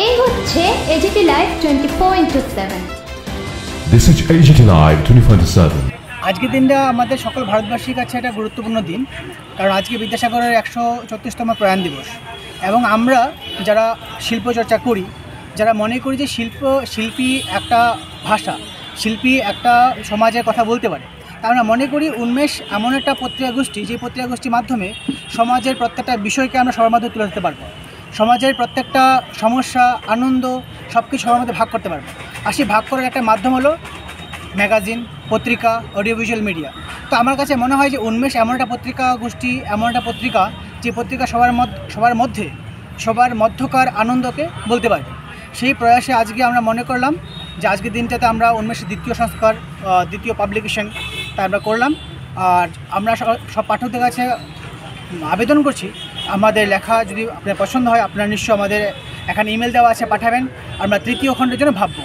এই হচ্ছে AGT live 24/7। This is AGT Live 24/7। আজকের দিনটা আমাদের সকল ভারতবাসীর কাছে একটা গুরুত্বপূর্ণ দিন, কারণ আজকে বিদ্যাসাগরের 134তম প্রয়াণ দিবস। এবং আমরা যারা শিল্পচর্চা করি, যারা মনে করি যে শিল্পী একটা ভাষা, শিল্পী একটা সমাজের কথা বলতে পারে, তা আমরা মনে করি উন্মেষ এমন একটা পত্রিকা গোষ্ঠী, যে পত্রিকা গোষ্ঠীর মাধ্যমে সমাজের প্রত্যেকটা বিষয়কে আমরা সবার মাধ্যমে তুলে ধরতে পারবো, সমাজের প্রত্যেকটা সমস্যা, আনন্দ সব কিছু সবার মধ্যে ভাগ করতে পারবো। আর সেই ভাগ করার একটা মাধ্যম হলো ম্যাগাজিন, পত্রিকা, অডিও ভিজুয়াল মিডিয়া। তো আমার কাছে মনে হয় যে উন্মেষ এমন একটা পত্রিকা গোষ্ঠী, এমন একটা পত্রিকা, যে পত্রিকা সবার মধ্যকার আনন্দকে বলতে পারবে। সেই প্রয়াসে আজকে আমরা মনে করলাম যে আজকের দিনটাতে আমরা উন্মেষের দ্বিতীয় পাবলিকেশন তা আমরা করলাম। আর আমরা সব পাঠকদের কাছে আবেদন করছি, আমাদের লেখা যদি আপনার পছন্দ হয়, আপনারা নিশ্চয়ই আমাদের এখানে ইমেল দেওয়া আছে, পাঠাবেন। আমরা তৃতীয় খণ্ডের জন্য ভাববো।